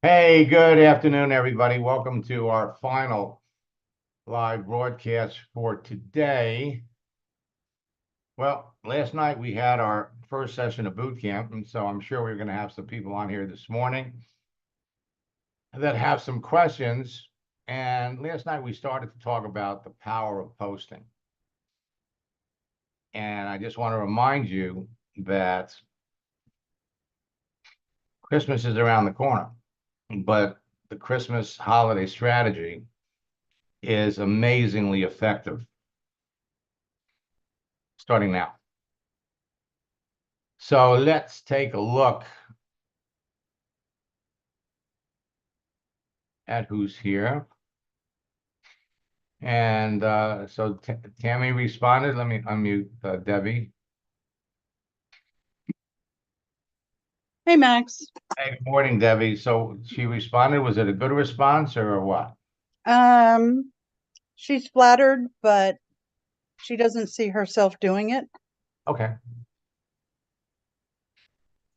Hey, good afternoon, everybody. Welcome to our final live broadcast for today. Well, last night we had our first session of boot camp, and so I'm sure we're going to have some people on here this morning that have some questions. And last night we started to talk about the power of posting. And I just want to remind you that Christmas is around the corner, but the Christmas holiday strategy is amazingly effective starting now. So let's take a look at who's here. And so Tammy responded. Let me unmute Debbie. Hey, Max. Hey, good morning, Debbie. So she responded. Was it a good response or what? She's flattered, but she doesn't see herself doing it. Okay.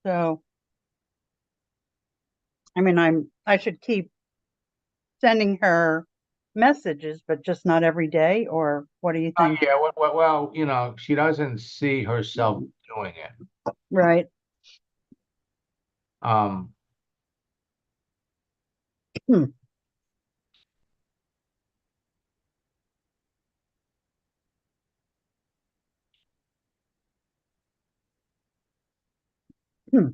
So, I mean, I should keep sending her messages, but just not every day, or what do you think? Yeah. Well, she doesn't see herself doing it. Right. Um, Hmm. Hmm.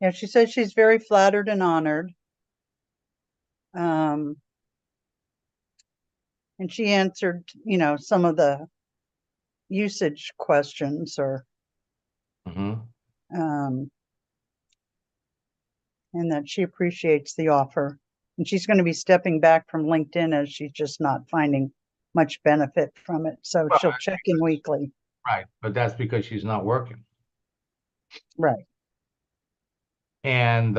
Yeah, she says she's very flattered and honored. And she answered, some of the usage questions or mhm. um and that she appreciates the offer. And she's going to be stepping back from LinkedIn as she's just not finding much benefit from it. So Well, she'll check in weekly. right, but that's because she's not working. Right. And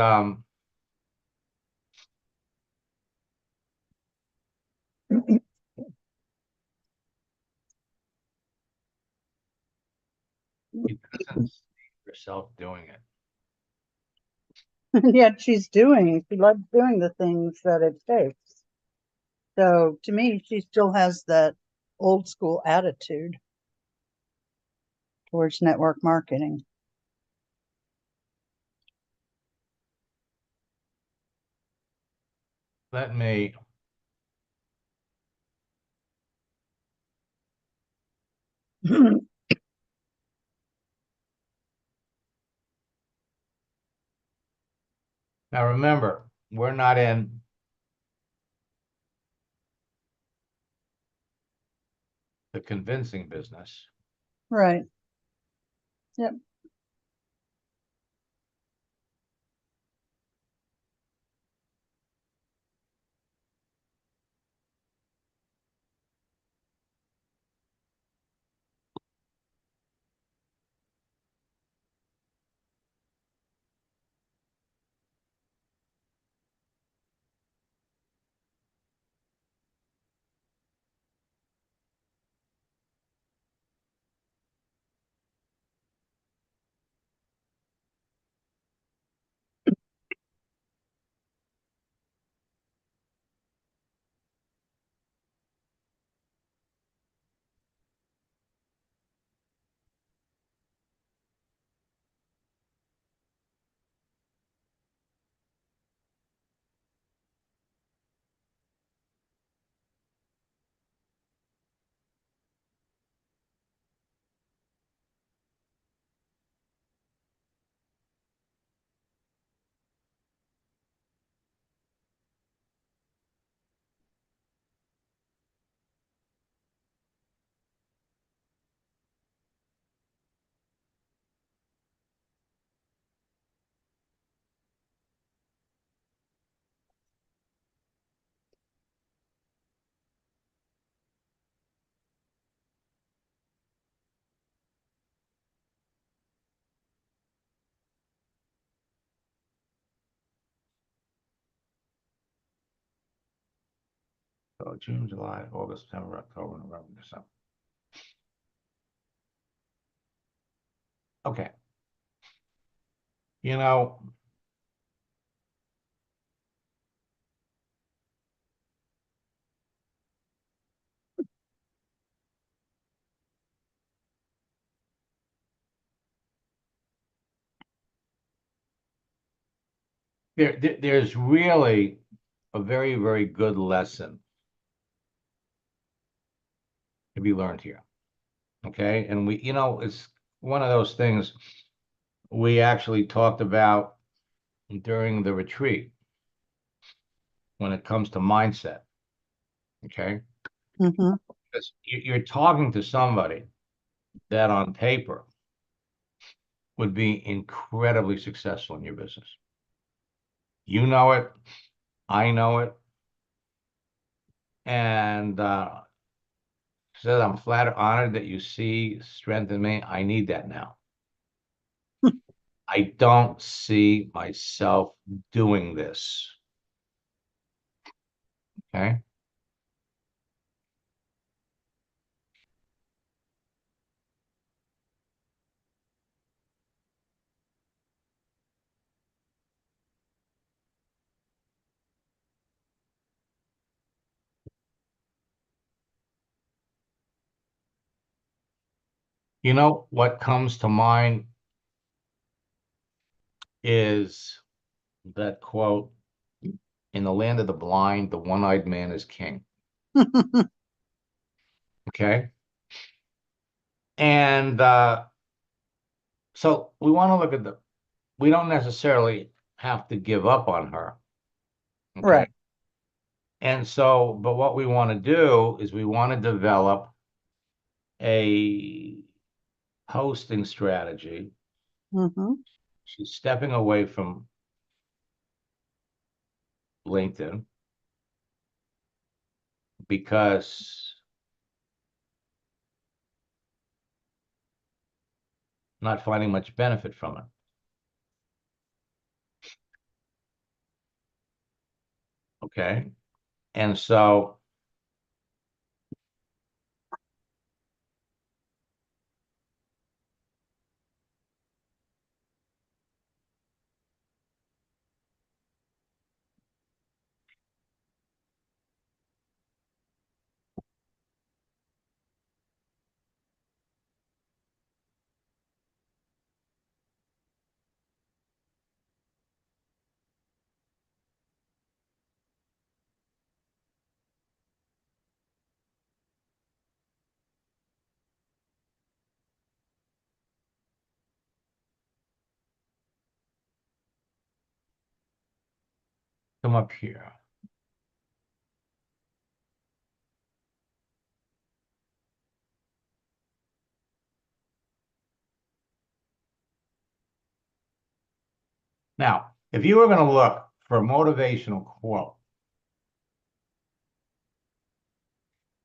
she doesn't see herself doing it. And yet she loves doing the things that it takes. So to me, she still has that old school attitude towards network marketing. Let me. Now remember, we're not in the convincing business. Right. Yep. So June, July, August, September, October, November, December. Okay. You know, there's really a very, very good lesson to be learned here. Okay. And it's one of those things we actually talked about during the retreat when it comes to mindset. Okay. Mm-hmm. Because you're talking to somebody that on paper would be incredibly successful in your business. You know it. I know it. And said, I'm flattered, honored that you see strength in me. I need that now. I don't see myself doing this. Okay. You know what comes to mind is that quote, in the land of the blind, the one-eyed man is king. Okay. And so we want to look at we don't necessarily have to give up on her. Okay. Right. And so, but what we want to do is we want to develop a hosting strategy. Mm-hmm. She's stepping away from LinkedIn because not finding much benefit from it. Okay. And so come up here. Now, if you were going to look for a motivational quote,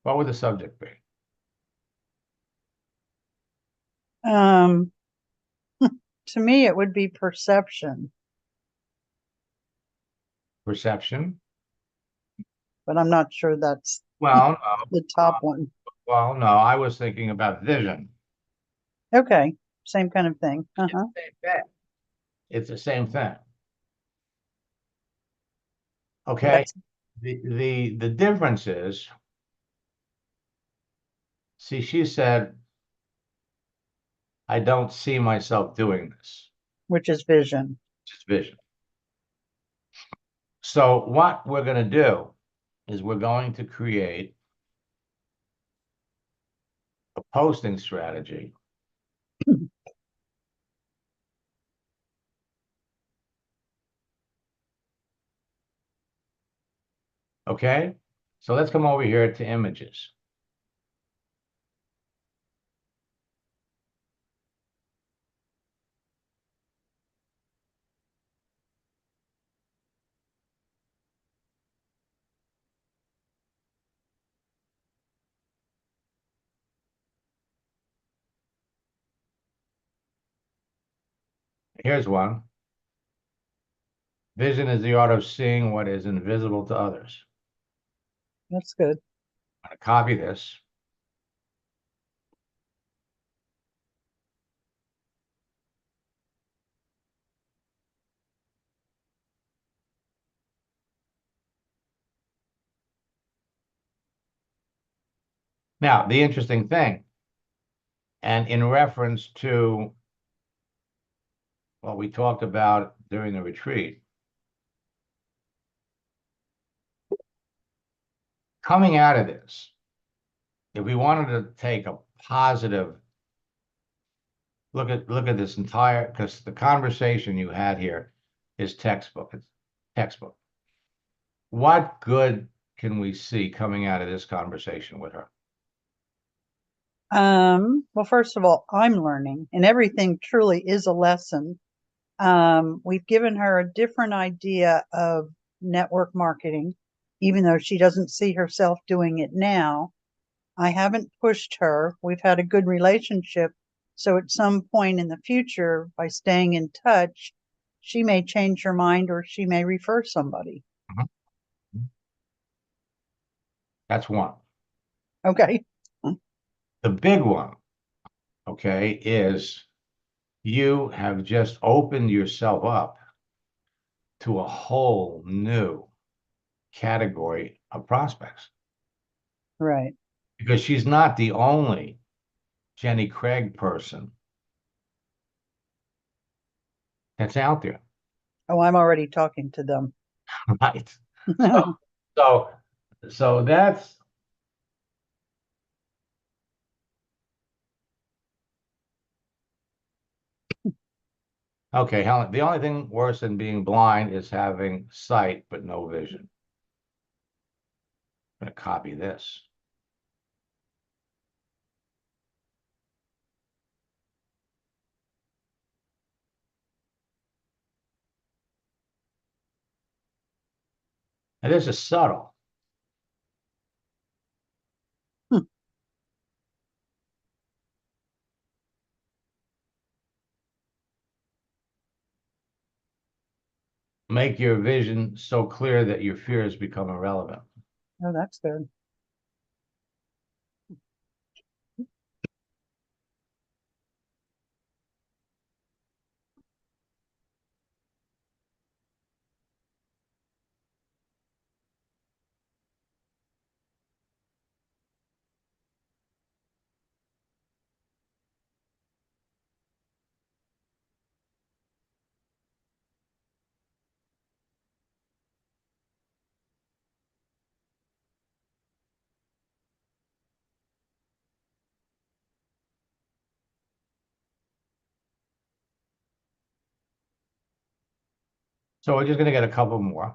what would the subject be? Um, to me, it would be perception, Perception? but I'm not sure that's Well, the top one. no, I was thinking about vision. Okay, same kind of thing. Uh-huh. Same thing. It's the same thing. Okay. Yes, The difference is, see, she said, I don't see myself doing this. which is vision. Just vision. So what we're going to do is we're going to create a posting strategy. Okay. So let's come over here to images. Here's one. Vision is the art of seeing what is invisible to others. That's good. I'm going to copy this. Now, the interesting thing, and in reference to what we talked about during the retreat, coming out of this, if we wanted to take a positive look at this entire, because the conversation you had here is textbook. It's textbook. What good can we see coming out of this conversation with her? Well, first of all, I'm learning, and everything truly is a lesson. We've given her a different idea of network marketing, even though she doesn't see herself doing it now. I haven't pushed her. We've had a good relationship. So at some point in the future, by staying in touch, she may change her mind or she may refer somebody. Mhm. That's one. Okay. The big one, okay, is you have just opened yourself up to a whole new category of prospects Right. because she's not the only Jenny Craig person that's out there, Oh, I'm already talking to them. right? So, so, so that's okay. Helen, the only thing worse than being blind is having sight but no vision. I'm going to copy this. And this is subtle. Make your vision so clear that your fears become irrelevant. Oh, that's good. So we're just going to get a couple more.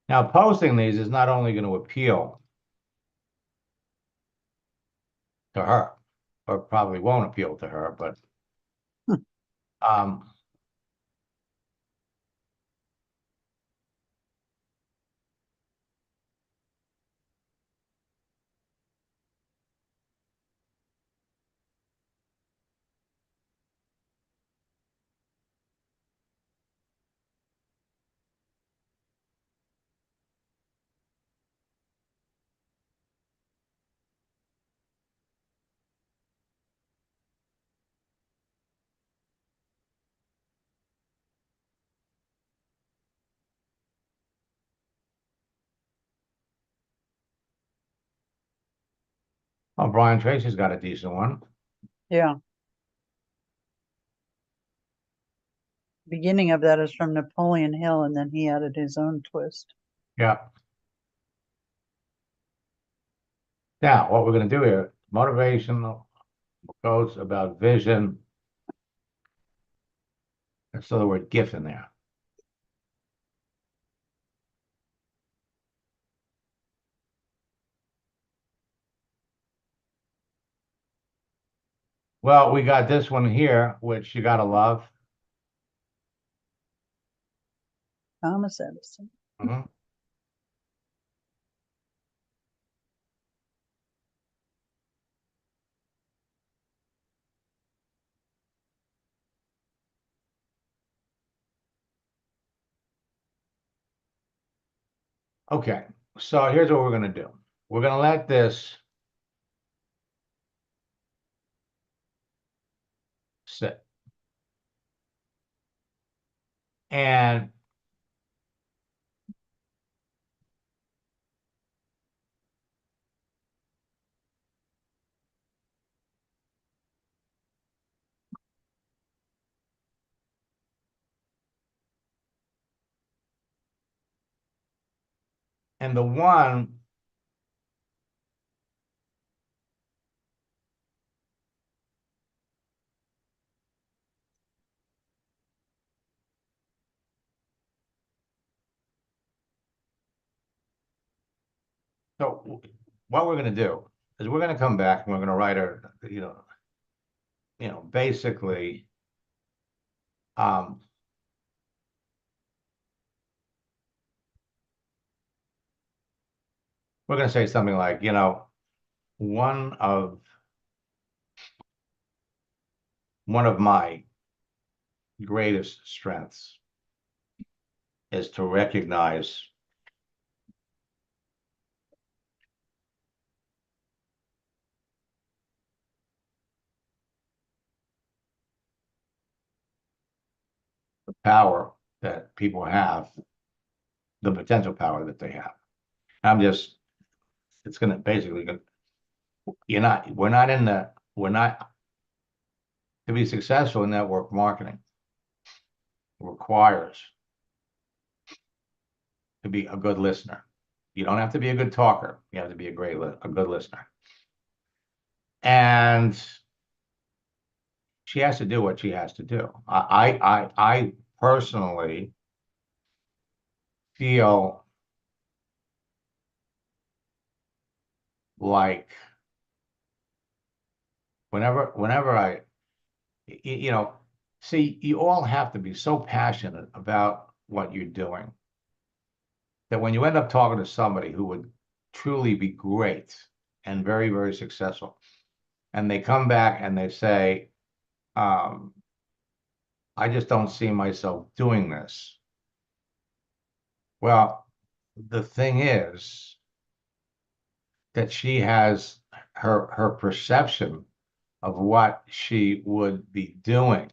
Now, posting these is not only going to appeal to her, or probably won't appeal to her, but um, well, Brian Tracy's got a decent one. Yeah. Beginning of that is from Napoleon Hill, and then he added his own twist. Yeah. Now, what we're going to do here, motivational quotes about vision. Let's throw the word gift in there. Well, we got this one here, which you got to love. Well, we got this one here, which you got to love. Thomas Edison. Mhm. Okay, so here's what we're going to do. We're going to let this sit. And And the one so what we're going to do is we're going to come back and we're going to write her, basically, um, we're going to say something like, one of my greatest strengths is to recognize the power that people have, the potential power that they have. It's going to basically, we're not, to be successful in network marketing requires to be a good listener. You don't have to be a good talker. You have to be a good listener. And she has to do what she has to do. I personally feel like whenever see, you all have to be so passionate about what you're doing that when you end up talking to somebody who would truly be great and very, very successful, and they come back and they say, I just don't see myself doing this. Well, the thing is that she has her perception of what she would be doing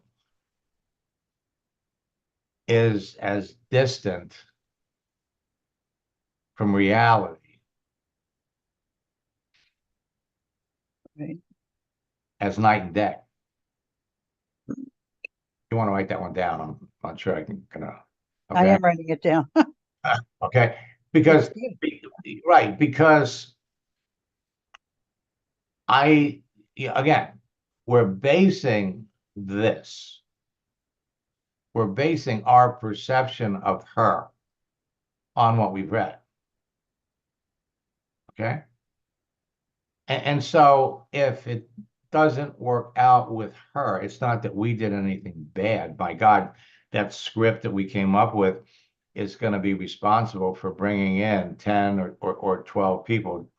is as distant from reality Right. as night and day. You want to write that one down? I'm not sure I can. Okay. I am writing it down. Okay, because because again, we're basing this, we're basing our perception of her on what we've read. Okay. And so if it doesn't work out with her, it's not that we did anything bad. My God, that script that we came up with is going to be responsible for bringing in 10 or 12 people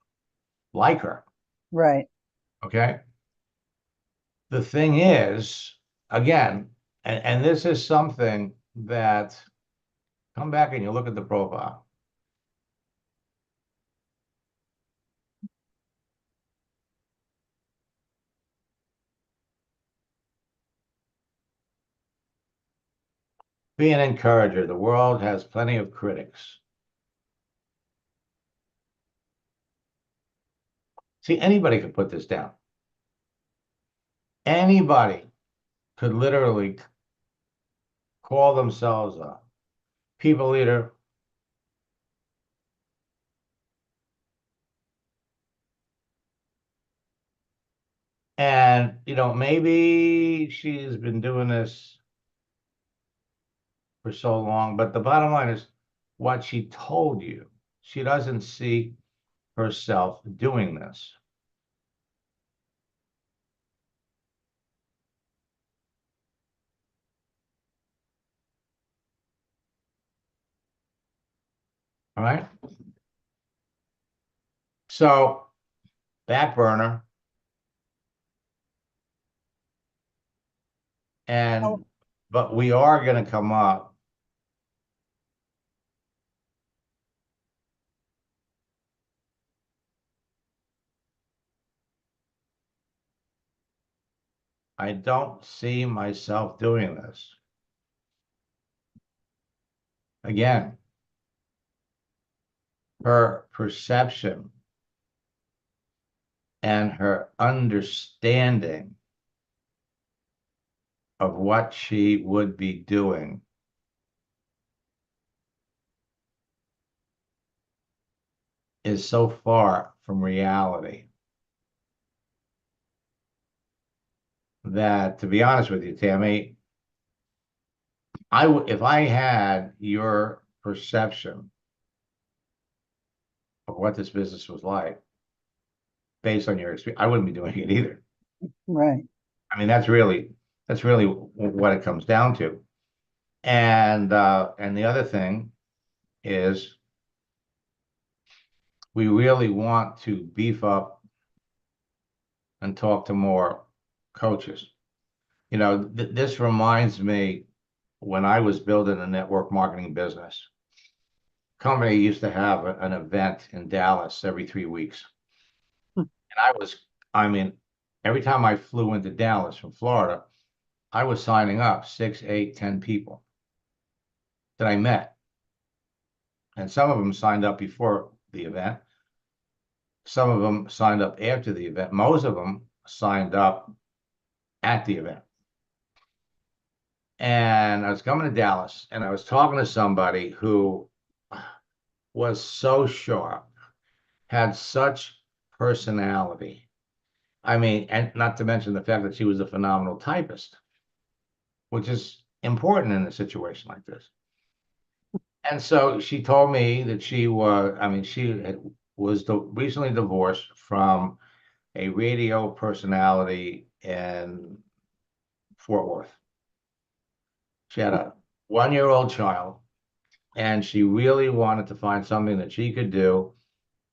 like her. Right. Okay. The thing is, again, and this is something that, come back and you look at the profile. Be an encourager. The world has plenty of critics. See, anybody could put this down. Anybody could literally call themselves a people leader, and maybe she's been doing this for so long, but the bottom line is what she told you. She doesn't see herself doing this. All right. So back burner. But we are going to come up. I don't see myself doing this. Again, her perception and her understanding of what she would be doing is so far from reality that, to be honest with you, Tammy, if I had your perception of what this business was like based on your experience, I wouldn't be doing it either. Right. I mean, that's really what it comes down to. And the other thing is we really want to beef up and talk to more coaches. You know, this reminds me when I was building a network marketing business. Company used to have an event in Dallas every 3 weeks. Hmm. And I mean, every time I flew into Dallas from Florida, I was signing up 6, 8, 10 people that I met. And some of them signed up before the event. Some of them signed up after the event. Most of them signed up at the event. And I was coming to Dallas and I was talking to somebody who was so sharp, had such personality. I mean, and not to mention the fact that she was a phenomenal typist, which is important in a situation like this. And so she told me that was recently divorced from a radio personality in Fort Worth. She had a 1-year-old child, and she really wanted to find something that she could do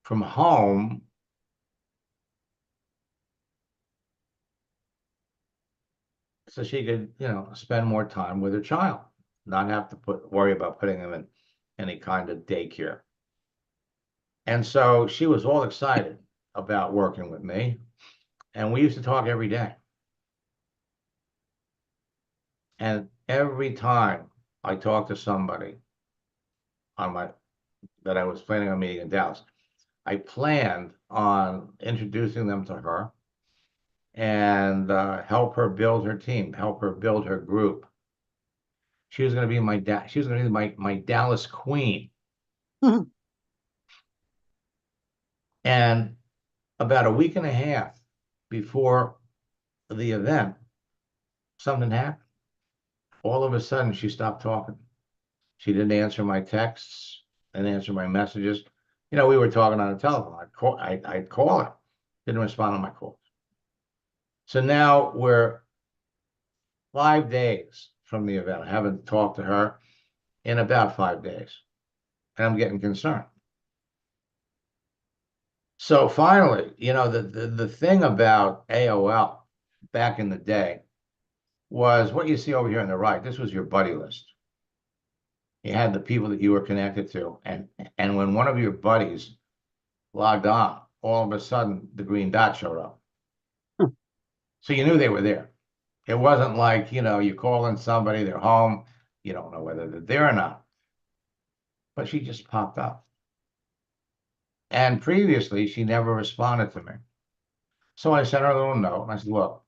from home so she could, spend more time with her child, not have to worry about putting him in any kind of daycare. And so she was all excited about working with me, and we used to talk every day. And every time I talked to somebody that I was planning on meeting in Dallas, I planned on introducing them to her and help her build her team, help her build her group. She was going to be she was going to be my Dallas queen. And about a week and a half before the event, something happened. All of a sudden, she stopped talking. She didn't answer my texts, didn't answer my messages. We were talking on the telephone. I'd call her, didn't respond to my calls. So now we're 5 days from the event. I haven't talked to her in about 5 days, and I'm getting concerned. So finally, the thing about AOL back in the day was what you see over here on the right. This was your buddy list. You had the people that you were connected to, and when one of your buddies logged on, all of a sudden the green dot showed up. So you knew they were there. It wasn't like, you call in somebody, they're home, you don't know whether they're there or not. But she just popped up. And previously, she never responded to me. So I sent her a little note and I said, look,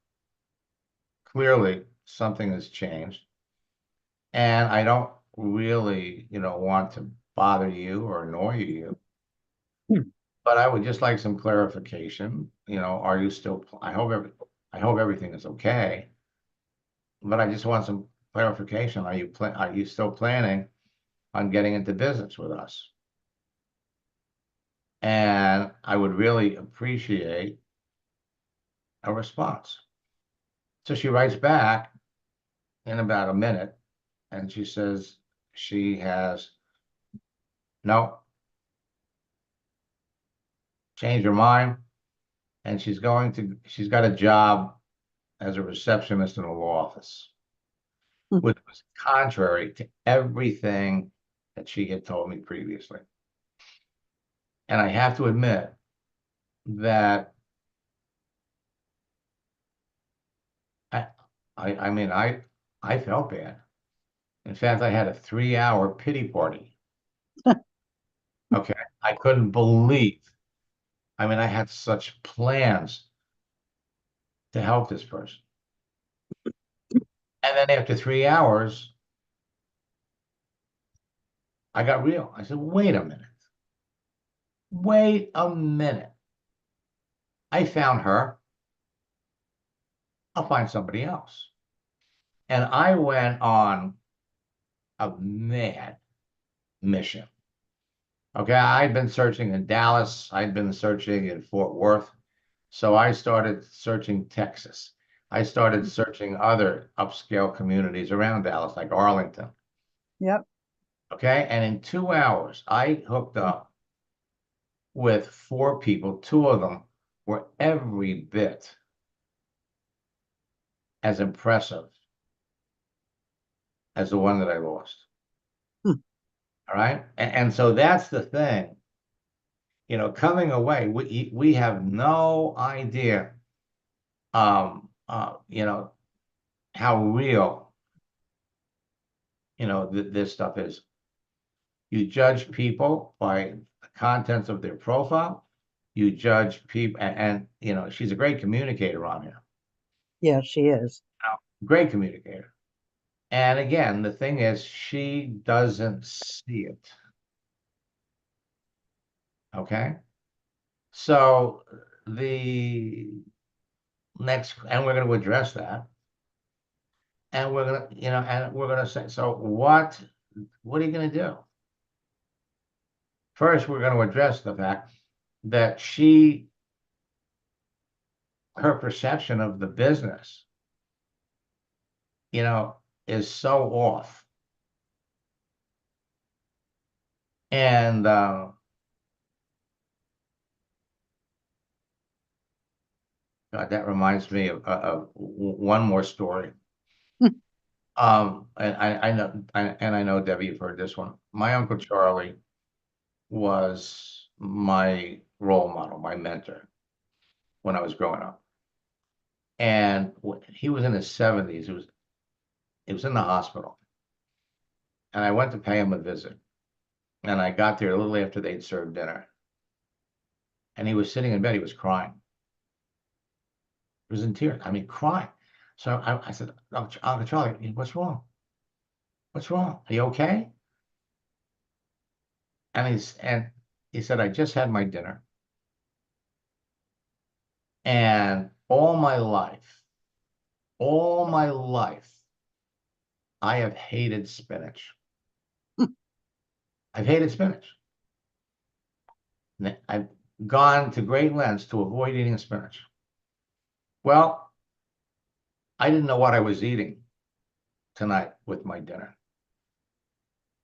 clearly something has changed. And I don't really, want to bother you or annoy you. But I would just like some clarification. Are you still, I hope everything is okay. But I just want some clarification. Are you still planning on getting into business with us? And I would really appreciate a response. So she writes back in about a minute and she says she has changed her mind, and she's got a job as a receptionist in a law office, which was contrary to everything that she had told me previously. And I have to admit that I felt bad. In fact, I had a 3-hour pity party. Okay. I couldn't believe. I had such plans to help this person. And then after 3 hours, I got real. I said, wait a minute. Wait a minute. I found her. I'll find somebody else. And I went on a mad mission. Okay, I'd been searching in Dallas, I'd been searching in Fort Worth. So I started searching Texas. I started searching other upscale communities around Dallas, like Arlington. Yep. Okay, and in 2 hours, I hooked up with 4 people. 2 of them were every bit as impressive as the one that I lost. Hmm. All right. And so that's the thing. Coming away, we have no idea how real, this stuff is. You judge people by the contents of their profile. You judge people, and she's a great communicator on here. Yeah, she is. Great communicator. And again, the thing is, she doesn't see it. Okay. So the next, and we're going to address that. And we're going to, and we're going to say, so what are you going to do? First, we're going to address the fact that her perception of the business, is so off. And God, that reminds me of one more story. And I know, Debbie, you've heard this one. My Uncle Charlie was my role model, my mentor when I was growing up. And he was in his 70s. He was in the hospital. And I went to pay him a visit. And I got there a little after they'd served dinner. And he was sitting in bed. He was crying. He was in tears. I mean, crying. So I said, Uncle Charlie, what's wrong? What's wrong? Are you okay? And he said, I just had my dinner. And all my life, I have hated spinach. I've hated spinach. I've gone to great lengths to avoid eating spinach. Well, I didn't know what I was eating tonight with my dinner,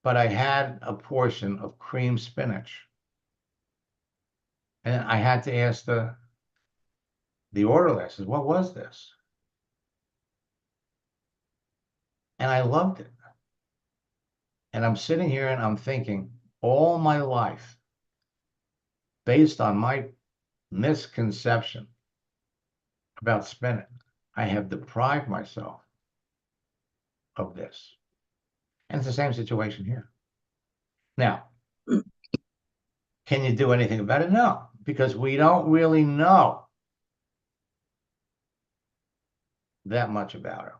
but I had a portion of cream spinach. And I had to ask the orderly, I said, what was this? And I loved it. And I'm sitting here and I'm thinking, all my life, based on my misconception about spinach, I have deprived myself of this. And it's the same situation here. Now, can you do anything about it? No, because we don't really know that much about her.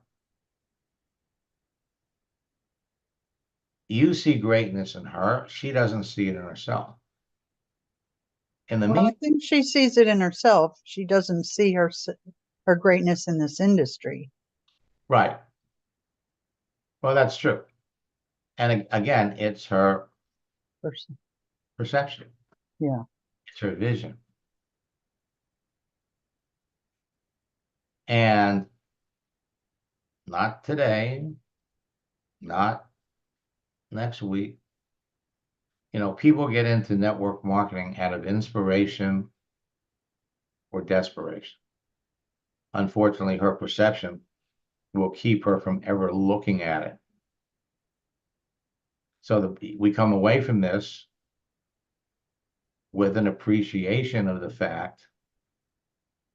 You see greatness in her. She doesn't see it in herself. In the Well, I think she sees it in herself. She doesn't see her greatness in this industry. Right. Well, that's true. And again, it's her perception. Yeah. It's her vision. And not today, not next week. People get into network marketing out of inspiration or desperation. Unfortunately, her perception will keep her from ever looking at it. So we come away from this with an appreciation of the fact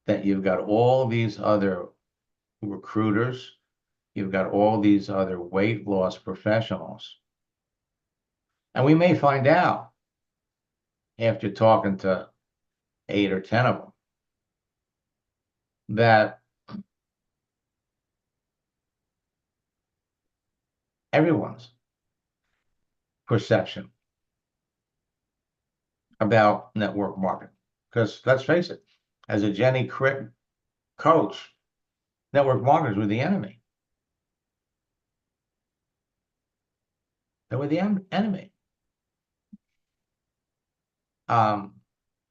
that you've got all these other recruiters, you've got all these other weight loss professionals. And we may find out after talking to 8 or 10 of them that everyone's perception about network marketing. Because let's face it, as a Jenny Crit coach, network marketers were the enemy. They were the enemy. None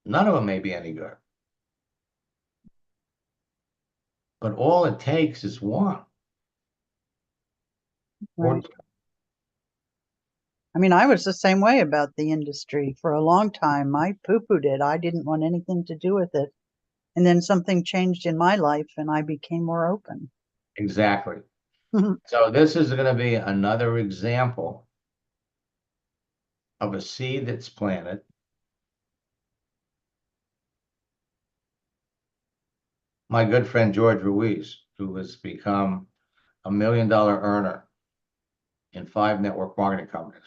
of them may be any good. But all it takes is one. Right. I mean, I was the same way about the industry for a long time. I poo-pooed it. I didn't want anything to do with it. And then something changed in my life and I became more open. Exactly. So this is going to be another example of a seed that's planted. My good friend George Ruiz, who has become $1 million earner in 5 network marketing companies,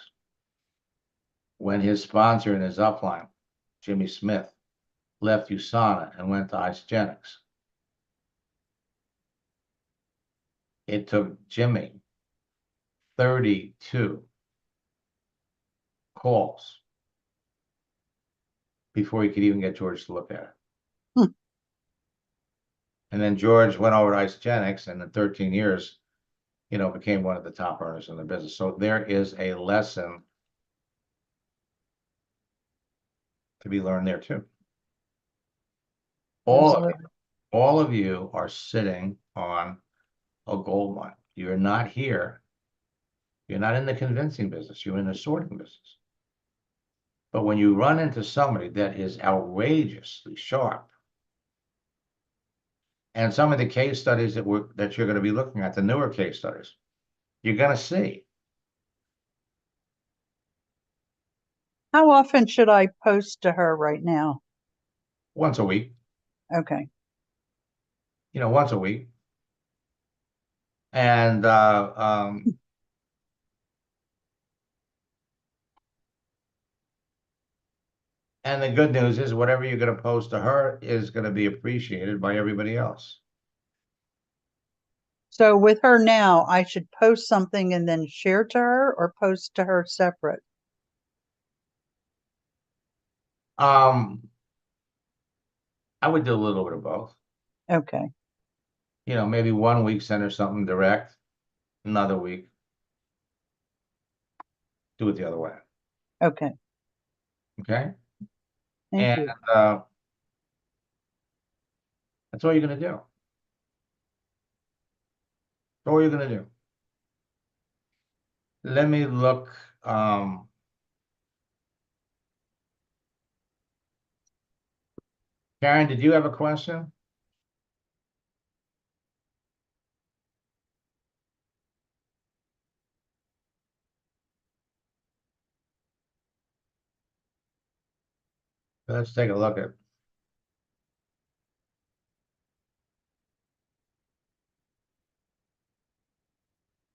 when his sponsor in his upline, Jimmy Smith, left USANA and went to Isagenix. It took Jimmy 32 calls before he could even get George to look at it. And then George went over to Isagenix, and in 13 years, became one of the top earners in the business. So there is a lesson to be learned there too. All of you are sitting on a gold mine. You're not here. You're not in the convincing business. You're in the sorting business. But when you run into somebody that is outrageously sharp, and some of the case studies that you're going to be looking at, the newer case studies, you're going to see. How often should I post to her right now? Once a week. Okay. Once a week. And and the good news is whatever you're going to post to her is going to be appreciated by everybody else. So with her now, I should post something and then share to her, or post to her separate? I would do a little bit of both. Okay. Maybe one week send her something direct, another week do it the other way. Okay. Okay. Thank you. That's all you're going to do. That's all you're going to do. Let me look. Karen, did you have a question? Let's take a look at.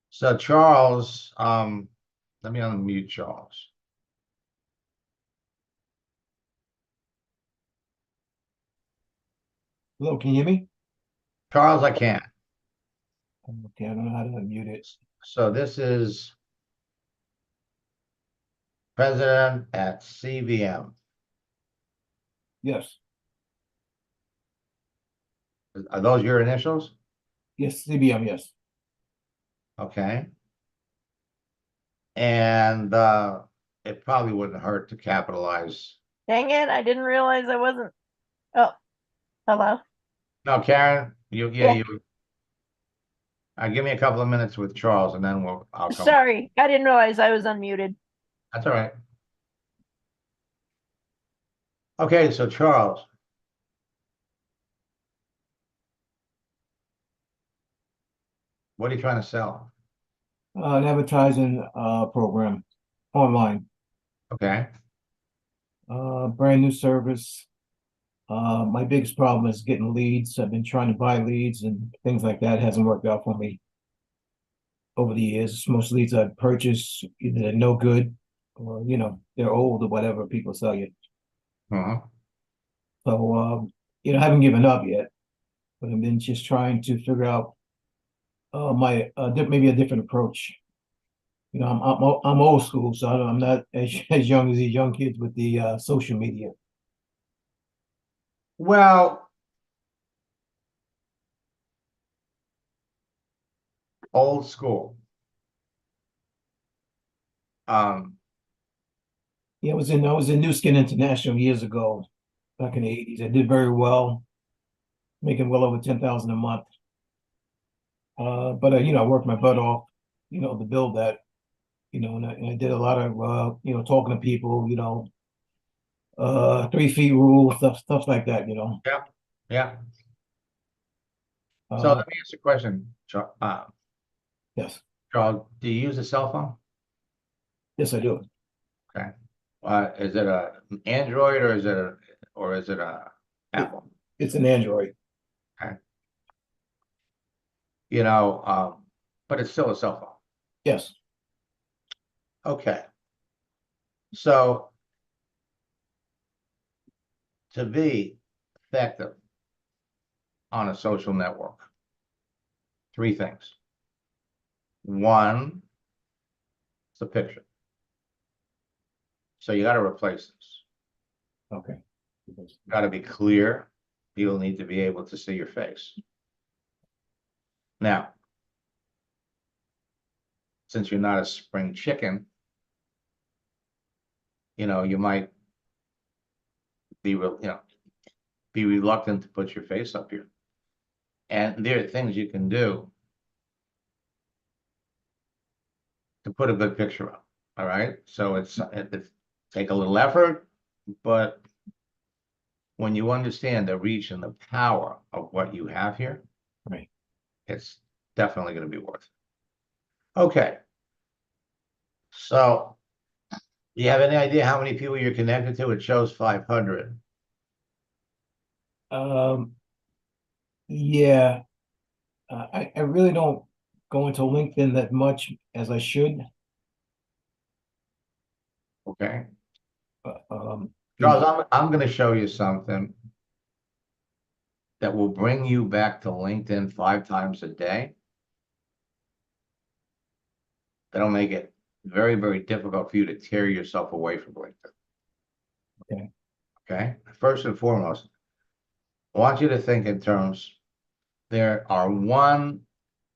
So Charles, let me unmute Charles. Hello, can you hear me? Charles, I can't. Okay, I don't know how to unmute it. So this is president at CVM. Yes. Are those your initials? Yes, CBM, yes. Okay. And it probably wouldn't hurt to capitalize. Dang it, I didn't realize I wasn't. Oh, hello. No, Karen, Yeah. give me a couple of minutes with Charles, and then I'll come. Sorry, I didn't realize I was unmuted. That's all right. Okay, so Charles. What are you trying to sell? An advertising program online. Okay. Brand new service. My biggest problem is getting leads. I've been trying to buy leads and things like that. It hasn't worked out for me over the years. Most leads I've purchased, either they're no good or, they're old or whatever people sell you. So, I haven't given up yet, but I've been just trying to figure out maybe a different approach. I'm old school, so I'm not as young as these young kids with the social media. Well, old school. Um, Yeah, I was in New Skin International years ago, back in the 80s. I did very well, making well over 10,000 a month. But I worked my butt off, to build that, and I did a lot of talking to people, 3 feet rule, stuff like that. yeah, yeah. So Uh, let me ask you a question, yes, Charles. Do you use a cell phone? yes, I do. Okay. Is it a Android or is it a It, Apple? it's an Android. Okay. You know, but it's still a cell phone. Yes. Okay. So to be effective on a social network, 3 things. One, it's a picture. So you got to replace this. Okay. Got to be clear. People need to be able to see your face. Now, since you're not a spring chicken, you might be be reluctant to put your face up here. And there are things you can do to put a good picture up. All right. So it's take a little effort, but when you understand the reach and the power of what you have here, Right. it's definitely going to be worth it. Okay. So do you have any idea how many people you're connected to? It shows 500. Um, yeah, I really don't go into LinkedIn that much as I should. Okay. Uh, Charles, I'm going to show you something that will bring you back to LinkedIn 5 times a day. That'll make it very, very difficult for you to tear yourself away from LinkedIn. Okay. Okay. First and foremost, I want you to think in terms, there are 1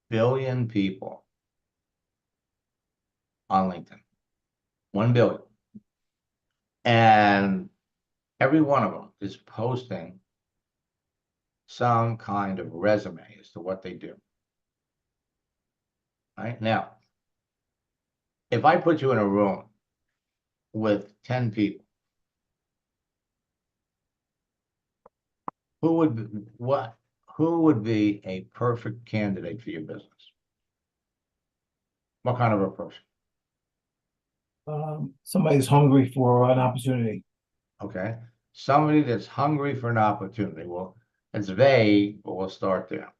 billion people on LinkedIn. 1 billion. And every one of them is posting some kind of resume as to what they do. Right now, if I put you in a room with 10 people, who would be a perfect candidate for your business? What kind of a person? Somebody's hungry for an opportunity. Okay. Somebody that's hungry for an opportunity. Well, it's vague, but we'll start there.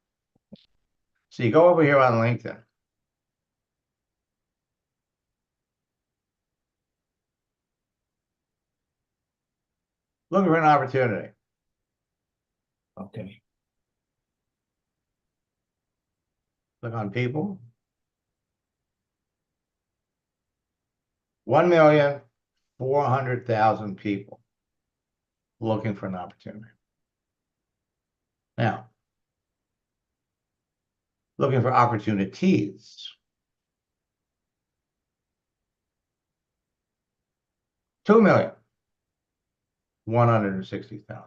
So you go over here on LinkedIn. Looking for an opportunity. Okay. Click on people. 1,400,000 people looking for an opportunity. Now, looking for opportunities. 2,160,000.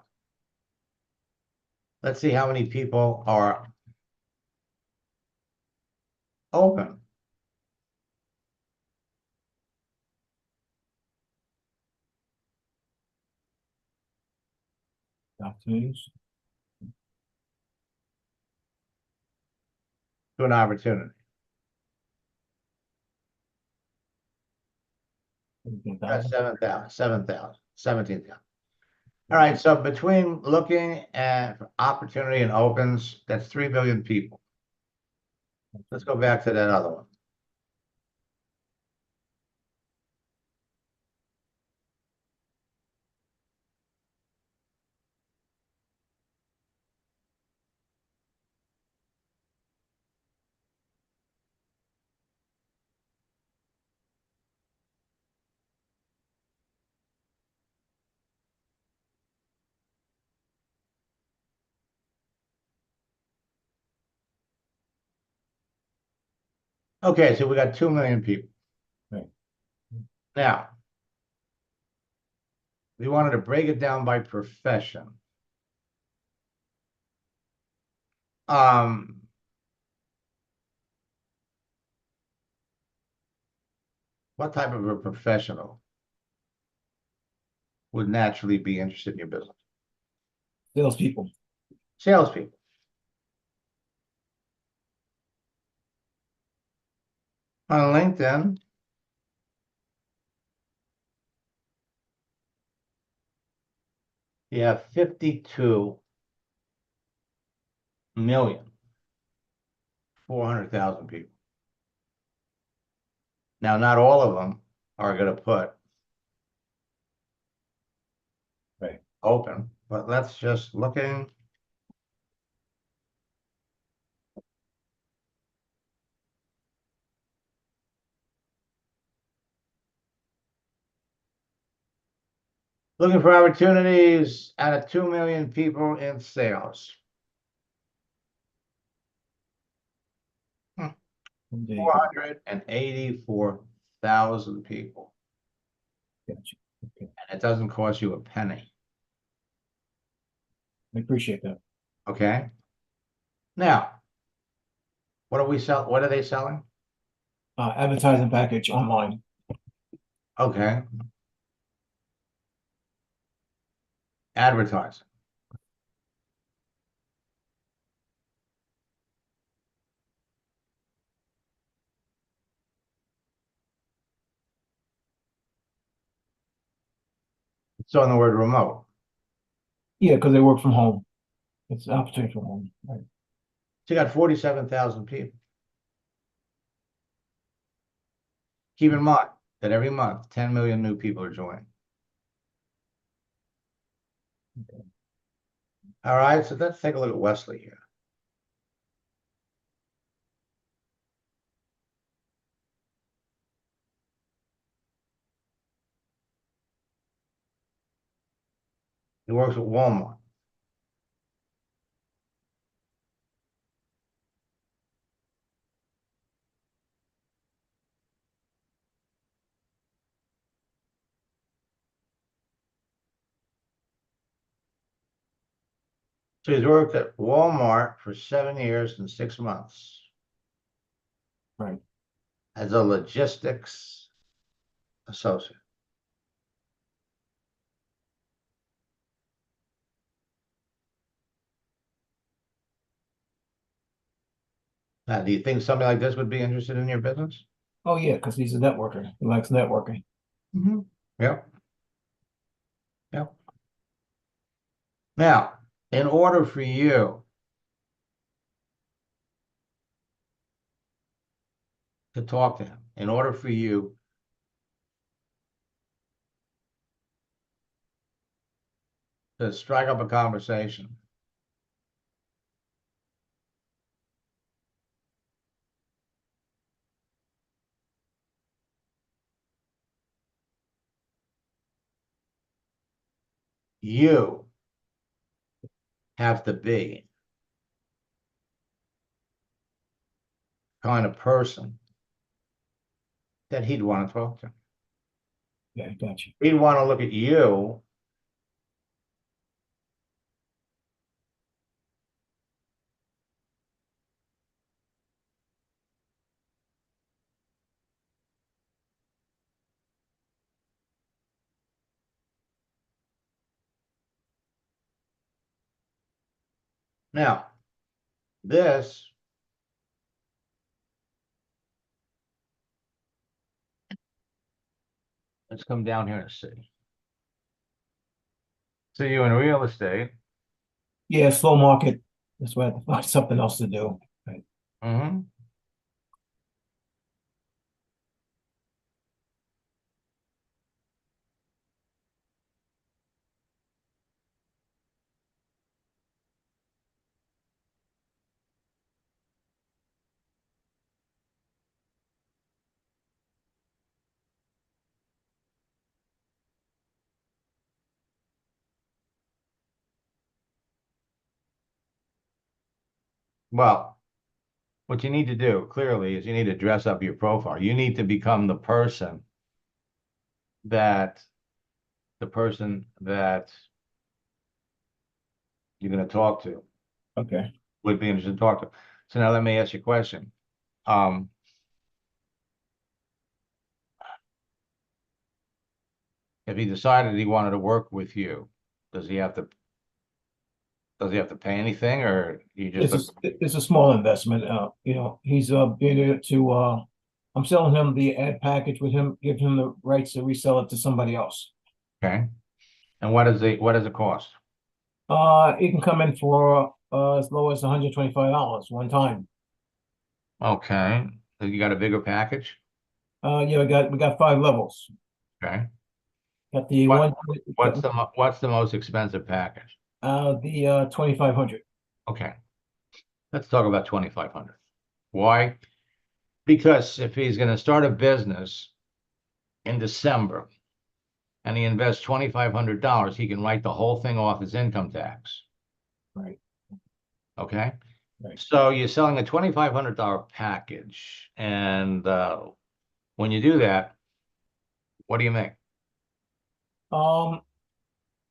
Let's see how many people are open. Opportunities. To an opportunity. That's 7,000, 7,000, 17,000. All right, so between looking at opportunity and opens, that's 3 billion people. Let's go back to that other one. Okay, so we got 2 million people. Right. Now, we wanted to break it down by profession. Um, what type of a professional would naturally be interested in your business? Salespeople. Salespeople. On LinkedIn, you have 52,400,000 people. Now, not all of them are going to put Right. open, but let's just looking. Looking for opportunities out of 2 million people in sales. Indeed. 484,000 people. Gotcha. Okay. And it doesn't cost you a penny. I appreciate that. Okay. Now, what do we sell? What are they selling? Advertising package online. Okay. Advertising. It's on the word remote. Yeah, because they work from home. It's an opportunity from home. Right. So you got 47,000 people. Keep in mind that every month, 10 million new people are joining. Okay. All right, so let's take a look at Wesley here. He works at Walmart. So he's worked at Walmart for 7 years and 6 months Right. as a logistics associate. Now, do you think somebody like this would be interested in your business? Oh yeah, because he's a networker. He likes networking. Mm-hmm. Yep. Yep. Now, in order for you to talk to him, in order for you to strike up a conversation, you have to be the kind of person that he'd want to talk to. Yeah, gotcha. He'd want to look at you now. This let's come down here and see. So you in real estate. Yeah, slow market. That's why I have to find something else to do. Right. Mm-hmm. Well, what you need to do clearly is you need to dress up your profile. You need to become the person that you're going to talk to Okay. would be interested to talk to. So now let me ask you a question. Um, if he decided he wanted to work with you, does he have to pay anything, or you just It's a small investment. You know, he's being able to I'm selling him the ad package with him, give him the rights to resell it to somebody else. okay? And what does it cost? It can come in for as low as $125 one time. Okay, so you got a bigger package? Yeah, we got 5 levels. Okay. Got the What one what's the most expensive package? the 2500. Okay, let's talk about 2,500. Why? Because if he's going to start a business in December and he invests $2,500, he can write the whole thing off as income tax. Right. Okay. Right. So you're selling a $2,500 package, and when you do that, what do you make?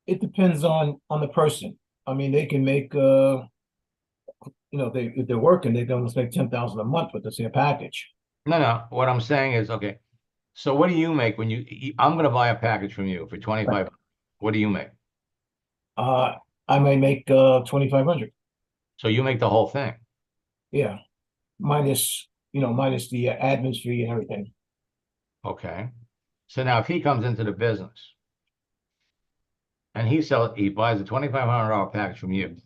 It depends on the person. I mean, they can make you know, if they're working, they can almost make 10,000 a month with the same package. No. What I'm saying is, okay. So what do you make when I'm going to buy a package from you for 2,500. What do you make? Uh, I may make 2,500. So you make the whole thing. Yeah, minus minus the admin fee and everything. Okay. So now if he comes into the business and he buys a $2,500 package from you,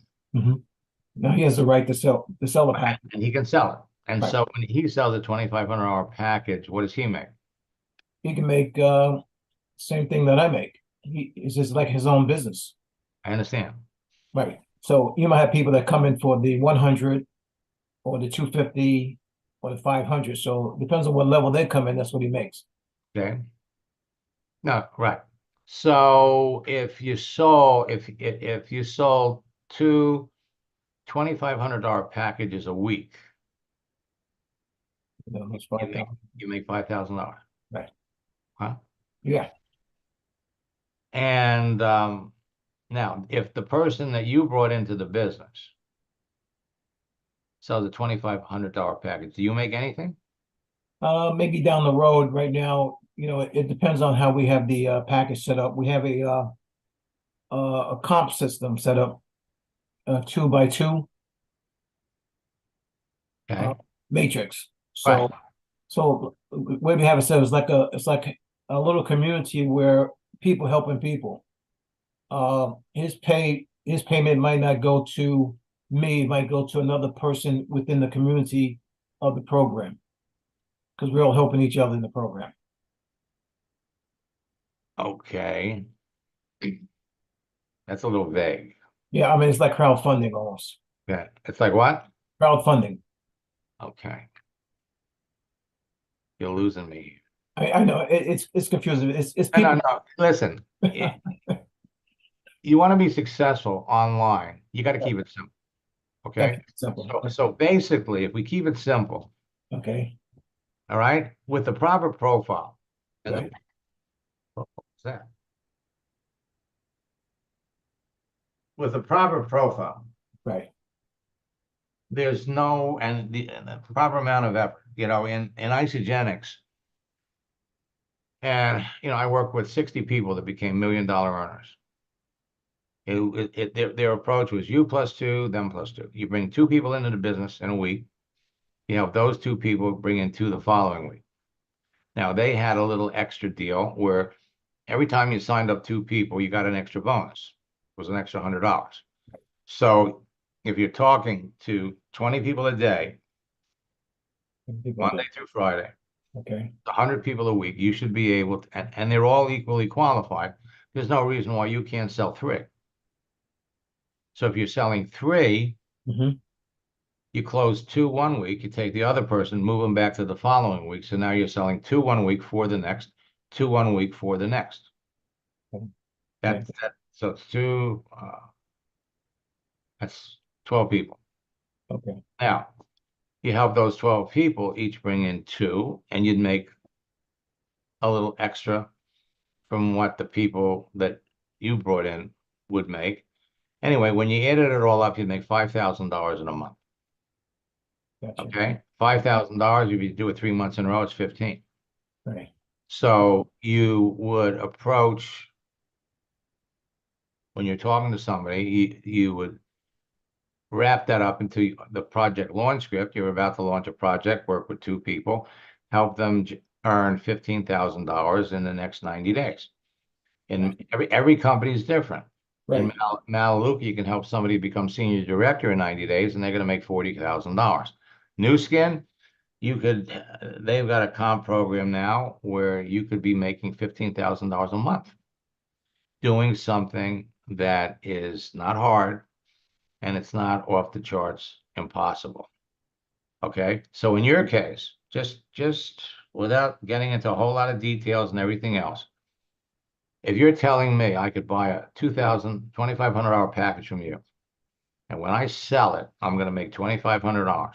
Now he has the right to sell the package. and he can sell it. And Right. so when he sells a $2,500 package, what does he make? He can make same thing that I make. It's just like his own business. I understand. Right. So you might have people that come in for the 100 or the 250 or the 500. So it depends on what level they come in, that's what he makes. Okay. No, right. So if you sold two $2,500 packages a week, You know, that's you make $5,000. Right. Huh? Yeah. And now, if the person that you brought into the business sells a $2,500 package, do you make anything? Maybe down the road. Right now, you know, it depends on how we have the package set up. We have a comp system set up, 2x2 Okay. matrix. Right. So the way we have it set is it's like a little community where people helping people. His payment might not go to me, it might go to another person within the community of the program, because we're all helping each other in the program. Okay. That's a little vague. Yeah, I mean, it's like crowdfunding almost. Yeah. It's like what? Crowdfunding. Okay. You're losing me. I know it's confusing. It's No, people. no. Listen, you want to be successful online, you got to keep it simple. Okay. Simple. So basically, if we keep it simple, Okay. all right, with the proper profile, and Right. what's that? With the proper profile, Right. there's and the proper amount of effort, in Isagenix. And, I work with 60 people that became $1 million earners. Their approach was you plus two, them plus two. You bring two people into the business in a week. You have those two people bring in two the following week. Now, they had a little extra deal where every time you signed up two people, you got an extra bonus. It was an extra $100. So if you're talking to 20 people a day, Monday through Friday, Okay. 100 people a week, you should be able to, and they're all equally qualified. There's no reason why you can't sell three. So if you're selling three, you close two one week, you take the other person, move them back to the following week. So now you're selling two one week for the next, two one week for the next. Okay. So it's that's 12 people. Okay. Now, You help those 12 people each bring in 2, and you'd make a little extra from what the people that you brought in would make. Anyway, when you added it all up, you'd make $5,000 in a month. Gotcha. Okay, $5,000. If you do it 3 months in a row, it's 15. Right. So you would approach, when you're talking to somebody, you would wrap that up into the project launch script. You're about to launch a project, work with 2 people, help them earn $15,000 in the next 90 days. And every company is different. In Right. Melaleuca, you can help somebody become senior director in 90 days, and they're going to make $40,000. New Skin, they've got a comp program now where you could be making $15,000 a month doing something that is not hard and it's not off the charts impossible. Okay, so in your case, just without getting into a whole lot of details and everything else, if you're telling me I could buy a $2,500 package from you, and when I sell it, I'm going to make $2,500.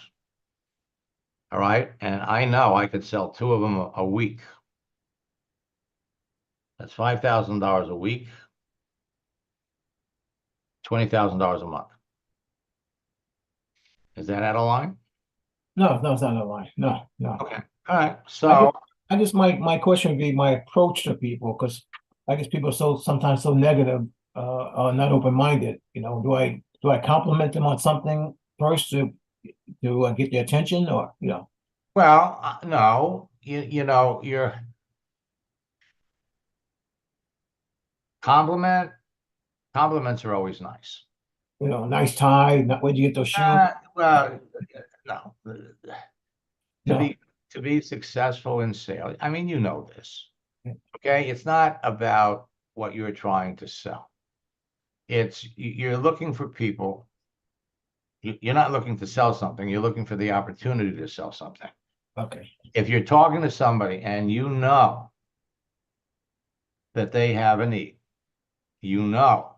All right, and I know I could sell 2 of them a week. That's $5,000 a week, $20,000 a month. Is that out of line? No, it's not a lie. No. Okay. All right. So I guess my question would be my approach to people, because I guess people are sometimes so negative, not open-minded. Do I compliment them on something first to get their attention, or well, no, your compliments are always nice. nice tie, where'd you get those shoes? Well, no. No. To be successful in sales, I mean, this. Yeah. Okay, it's not about what you're trying to sell. You're looking for people. You're not looking to sell something. You're looking for the opportunity to sell something. Okay. If you're talking to somebody and you know that they have a need, you know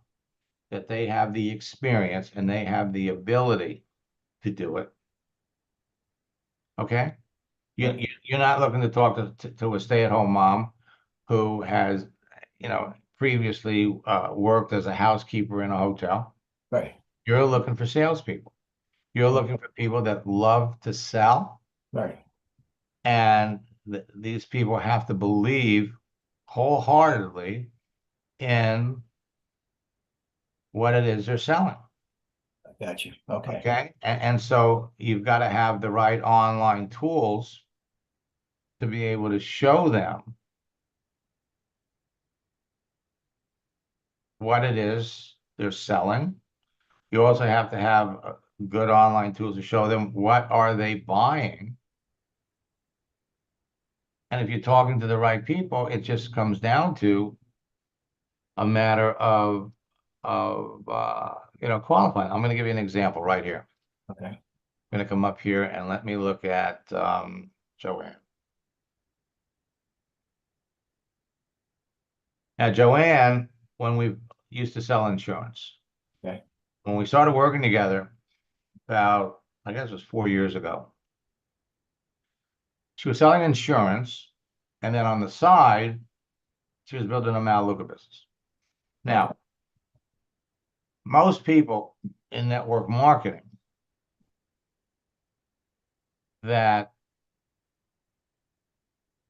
that they have the experience and they have the ability to do it. Okay, you're not looking to talk to a stay-at-home mom who has, previously worked as a housekeeper in a hotel. Right. You're looking for salespeople. You're looking for people that love to sell. Right. And these people have to believe wholeheartedly in what it is they're selling. I got you. Okay. Okay. And so you've got to have the right online tools to be able to show them what it is they're selling. You also have to have good online tools to show them what are they buying. And if you're talking to the right people, it just comes down to a matter of qualifying. I'm going to give you an example right here. Okay. I'm going to come up here and let me look at Joanne. Now, Joanne, when we used to sell insurance, Okay. when we started working together about, I guess it was 4 years ago, she was selling insurance, and then on the side, she was building a Melaleuca business. Now, most people in network marketing that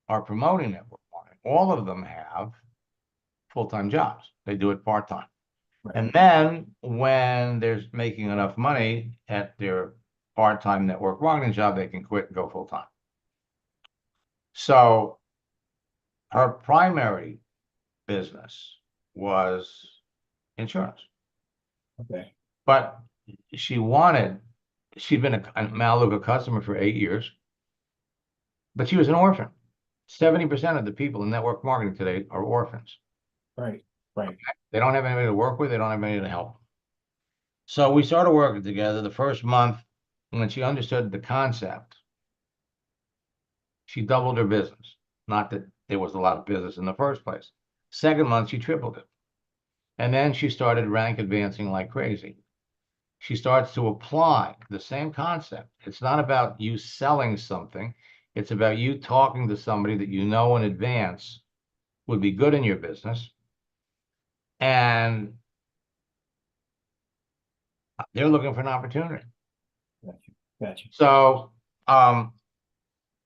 are promoting network marketing, all of them have full-time jobs. They do it part-time. Right. And then when they're making enough money at their part-time network marketing job, they can quit and go full-time. So her primary business was insurance. Okay. But she'd been a Melaleuca customer for 8 years, but she was an orphan. 70% of the people in network marketing today are orphans. Right. Right. They don't have anybody to work with. They don't have anybody to help. So we started working together. The first month, when she understood the concept, she doubled her business. Not that there was a lot of business in the first place. Second month, she tripled it. And then she started rank advancing like crazy. she starts to apply the same concept. It's not about you selling something. It's about you talking to somebody that you know in advance would be good in your business. And they're looking for an opportunity. Gotcha. So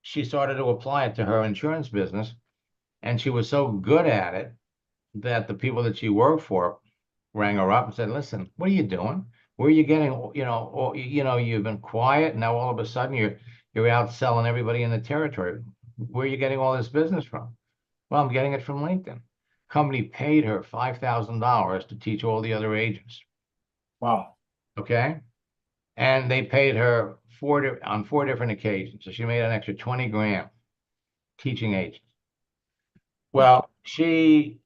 she started to apply it to her insurance business, and she was so good at it that the people that she worked for rang her up and said, listen, what are you doing? Where are you getting, you've been quiet. Now all of a sudden you're out selling everybody in the territory. Where are you getting all this business from? Well, I'm getting it from LinkedIn. Company paid her $5,000 to teach all the other agents. Wow. Okay. And they paid her on 4 different occasions. So she made an extra 20 grand teaching agents. Well, she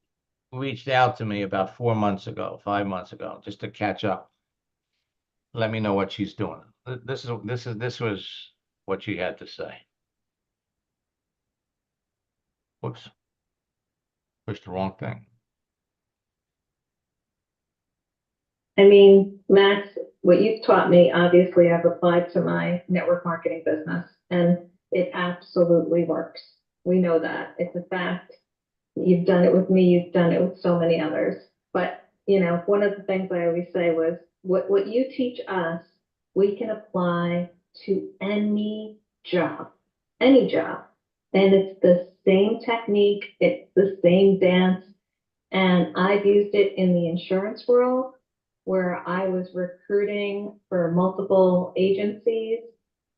reached out to me about 5 months ago, just to catch up. Let me know what she's doing. This was what she had to say. Whoops. Pushed the wrong thing. I mean, Max, what you've taught me, obviously I've applied to my network marketing business, and it absolutely works. We know that. It's a fact. You've done it with me, you've done it with so many others. But, one of the things I always say was, what you teach us, we can apply to any job. And it's the same technique, it's the same dance. And I've used it in the insurance world, where I was recruiting for multiple agencies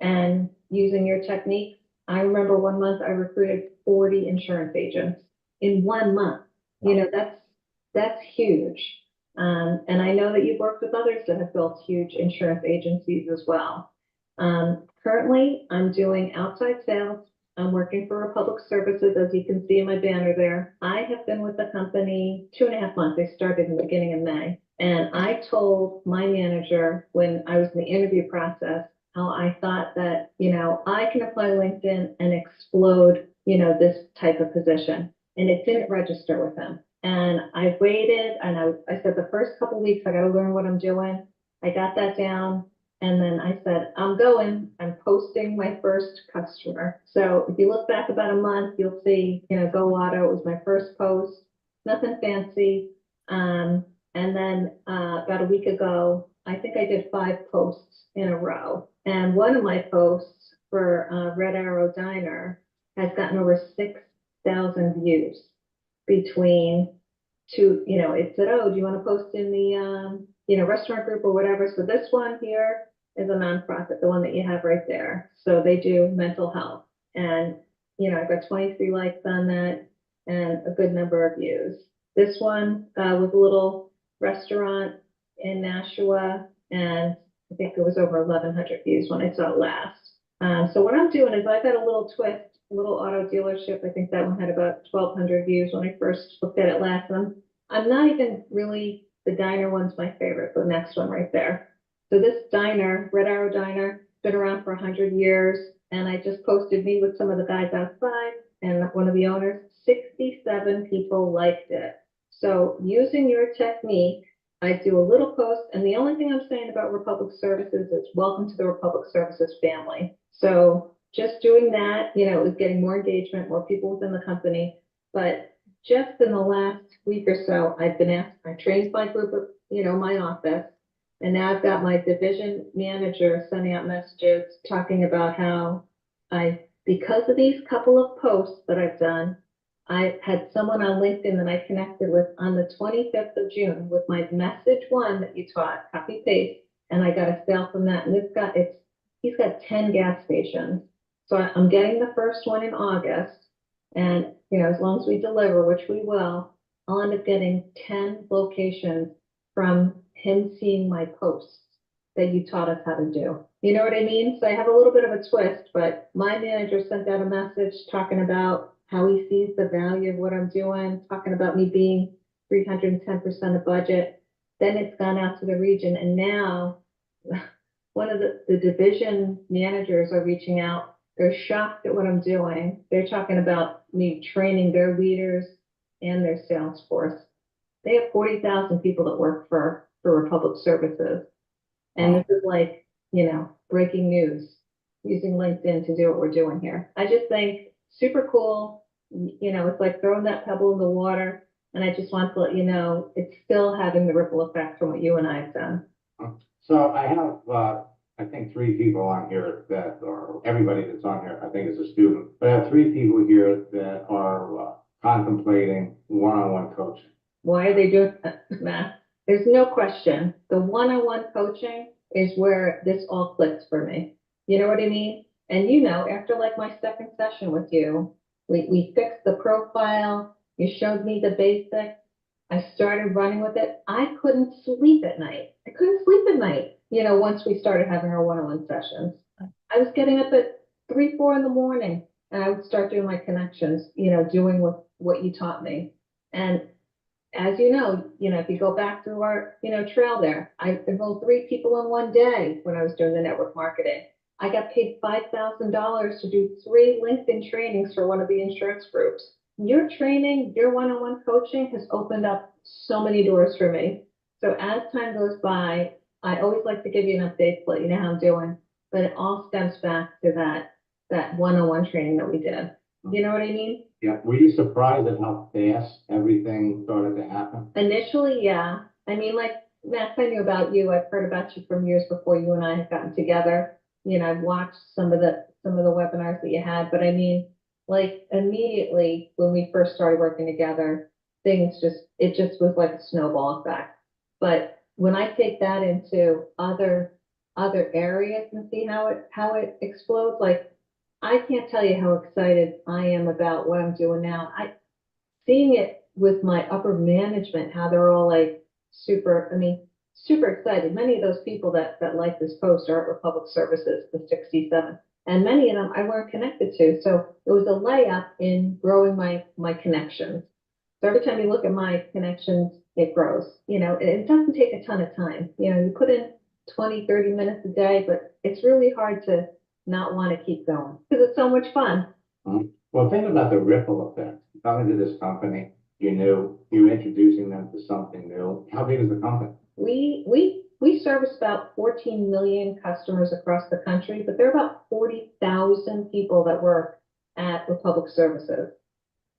and using your techniques. I remember 1 month I recruited 40 insurance agents in 1 month. That's huge. And I know that you've worked with others that have built huge insurance agencies as well. Currently, I'm doing outside sales. I'm working for Republic Services, as you can see in my banner there. I have been with the company 2.5 months. I started in the beginning of May. And I told my manager when I was in the interview process how I thought that, I can apply LinkedIn and explode, this type of position. And it didn't register with him. And I waited, and I said the first couple of weeks, I got to learn what I'm doing. I got that down. And then I said, I'm posting my first customer. So if you look back about a month, you'll see, Go Auto, it was my first post, nothing fancy. And then about a week ago, I think I did 5 posts in a row. And one of my posts for Red Arrow Diner has gotten over 6,000 views between two, it said, oh, do you want to post in the, restaurant group or whatever? So this one here is a nonprofit, the one that you have right there. So they do mental health. And, I've got 23 likes on that and a good number of views. This one was a little restaurant in Nashua, and I think it was over 1,100 views when I saw it last. So what I'm doing is I've got a little twist, a little auto dealership. I think that one had about 1,200 views when I first looked at it last. I'm not even really, the diner one's my favorite, the next one right there. So this diner, Red Arrow Diner, been around for 100 years. And I just posted me with some of the guys outside and one of the owners. 67 people liked it. So using your technique, I do a little post, and the only thing I'm saying about Republic Services is welcome to the Republic Services family. So just doing that, is getting more engagement, more people within the company. But just in the last week or so, I've been asked, I trained my group of, my office, and now I've got my division manager sending out messages talking about how because of these couple of posts that I've done, I had someone on LinkedIn that I connected with on the 25th of June with my message one that you taught, copy paste, and I got a sale from that. And he's got 10 gas stations. So I'm getting the first one in August. And, as long as we deliver, which we will, I'll end up getting 10 locations from him seeing my posts that you taught us how to do. You know what I mean? So I have a little bit of a twist, but my manager sent out a message talking about how he sees the value of what I'm doing, talking about me being 310% of budget. Then it's gone out to the region. And now one of the division managers are reaching out. They're shocked at what I'm doing. They're talking about me training their leaders and their sales force. They have 40,000 people that work for Republic Services. And Wow. this is like, breaking news, using LinkedIn to do what we're doing here. I just think super cool. It's like throwing that pebble in the water. And I just want to let you know, it's still having the ripple effect from what you and I have done. So I have, I think 3 people on here that are, everybody that's on here, I think is a student. But I have 3 people here that are contemplating one-on-one coaching. Why are they doing that, Matt? There's no question. The one-on-one coaching is where this all clicks for me. You know what I mean? And after like my second session with you, we fixed the profile. You showed me the basics. I started running with it. I couldn't sleep at night. Once we started having our one-on-one sessions. I was getting up at 3, 4 in the morning, and I would start doing my connections, doing what you taught me. And as you know, if you go back through our, trail there, I enrolled 3 people in one day when I was doing the network marketing. I got paid $5,000 to do 3 LinkedIn trainings for one of the insurance groups. Your training, your one-on-one coaching has opened up so many doors for me. So as time goes by, I always like to give you an update to let you know how I'm doing, but it all stems back to that one-on-one training that we did. You know what I mean? Yeah. Were you surprised at how fast everything started to happen? Initially, yeah. I mean, like, Max, I knew about you. I've heard about you from years before you and I had gotten together. I've watched some of the webinars that you had, but I mean, like, immediately when we first started working together, it just was like a snowball effect. But when I take that into other areas and see how it explodes, like, I can't tell you how excited I am about what I'm doing now. Seeing it with my upper management, how they're all like super excited. Many of those people that like this post are at Republic Services, the 67. And many of them I weren't connected to. So it was a layup in growing my connections. So every time you look at my connections, it grows. It doesn't take a ton of time. You put in 20, 30 minutes a day, but it's really hard to not want to keep going because it's so much fun. Well, think about the ripple effect. Coming to this company, you're introducing them to something new. How big is the company? We service about 14 million customers across the country, but there are about 40,000 people that work at Republic Services.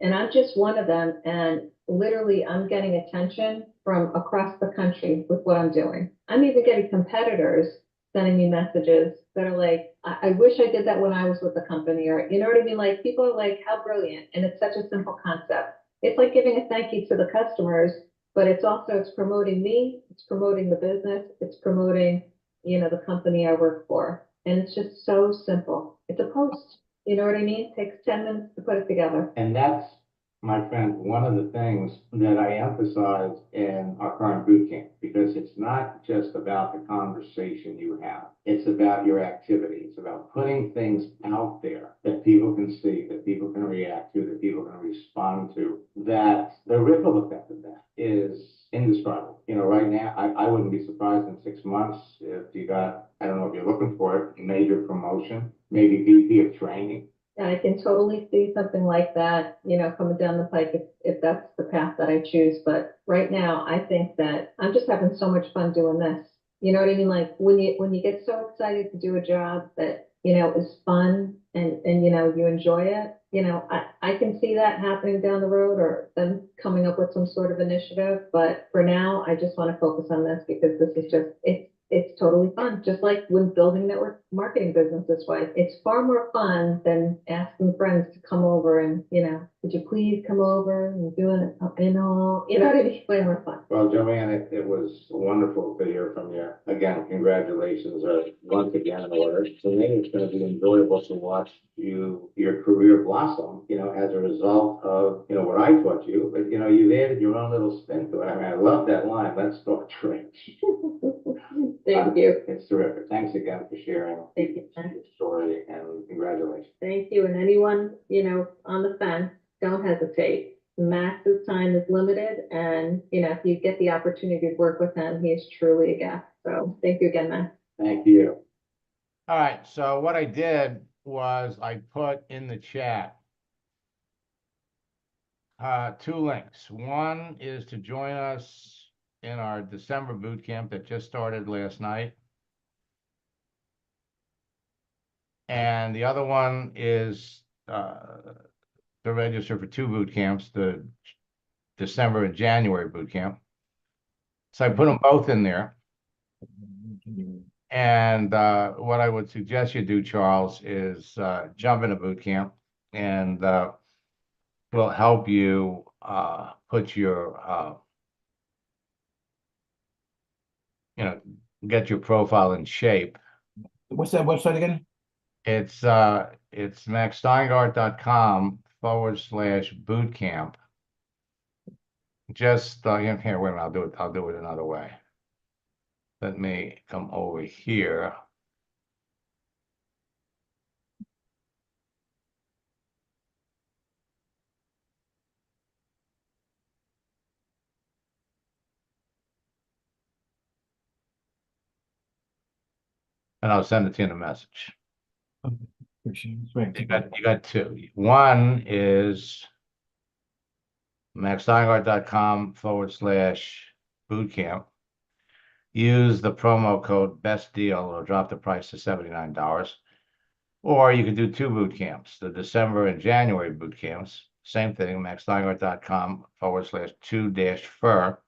And I'm just one of them. And literally, I'm getting attention from across the country with what I'm doing. I'm even getting competitors sending me messages that are like, I wish I did that when I was with the company, or you know what I mean? Like, people are like, how brilliant. And it's such a simple concept. It's like giving a thank you to the customers, but it's promoting me, it's promoting the business, it's promoting, the company I work for. And it's just so simple. It's a post. You know what I mean? It takes 10 minutes to put it together. And that's, my friend, one of the things that I emphasize in our current boot camp, because it's not just about the conversation you have. It's about your activity. It's about putting things out there that people can see, that people can react to, that people can respond to, that the ripple effect of that is indescribable. Right now, I wouldn't be surprised in 6 months if you got, I don't know if you're looking for it, major promotion, maybe VP of training. And I can totally see something like that, coming down the pike if that's the path that I choose. But right now, I think that I'm just having so much fun doing this. You know what I mean? Like when you get so excited to do a job that, is fun and you enjoy it, I can see that happening down the road or them coming up with some sort of initiative. But for now, I just want to focus on this because this is just, it's totally fun. Just like when building network marketing business this way, it's far more fun than asking friends to come over and, would you please come over and doing it, it's way more fun. Well, Joanne, it was wonderful to hear from you. Again, congratulations once again in order. To me, it's going to be enjoyable to watch your career blossom, as a result of, what I taught you, but, you've added your own little spin to it. I mean, I love that line. Let's talk trends. Thank you. It's terrific. Thanks again for sharing Thank you. your story, and congratulations. Thank you. And anyone, on the fence, don't hesitate. Max's time is limited, and if you get the opportunity to work with him, he is truly a guest. So thank you again, Max. Thank you. All right. So what I did was I put in the chat 2 links. One is to join us in our December boot camp that just started last night. And the other one is to register for 2 boot camps, the December and January boot camp. So I put them both in there. And what I would suggest you do, Charles, is jump in a boot camp, and will help you put your get your profile in shape. What's that website again? It's maxsteingart.com/boot camp. Just here, wait a minute, I'll do it another way. Let me come over here. And I'll send it to you in a message. Appreciate it. You got 2. One is maxsteingart.com/bootcamp. Use the promo code best deal. It'll drop the price to $79. Or you can do 2 boot camps, the December and January boot camps. Same thing, maxsteingart.com/2-fur,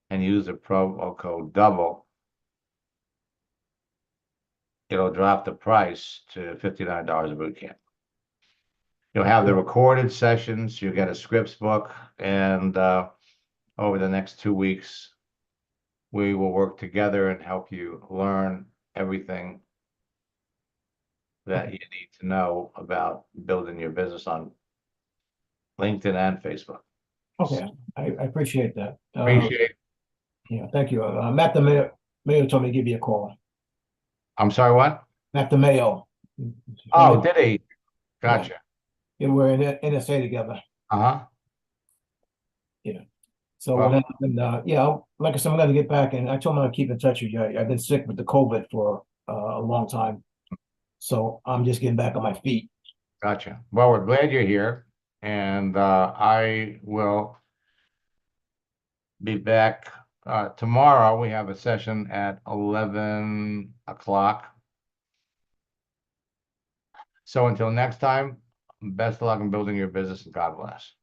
and use the promo code double. It'll drop the price to $59 a boot camp. You'll have the recorded sessions, you get a scripts book, and over the next 2 weeks, we will work together and help you learn everything that you need to know about building your business on LinkedIn and Facebook. Okay, I appreciate that. Appreciate. Yeah, thank you. Matt the Mayo told me to give you a call. I'm sorry, what? Matt the Mayo. Oh, did he? Gotcha. Yeah, we're in NSA together. Uh-huh. Yeah. So Well, what happened? Yeah, like I said, I'm gonna get back, and I told him I'd keep in touch with you. I've been sick with the COVID for a long time, so I'm just getting back on my feet. gotcha. Well, we're glad you're here, and I will be back tomorrow. We have a session at 11 o'clock. So until next time, best of luck in building your business, and God bless.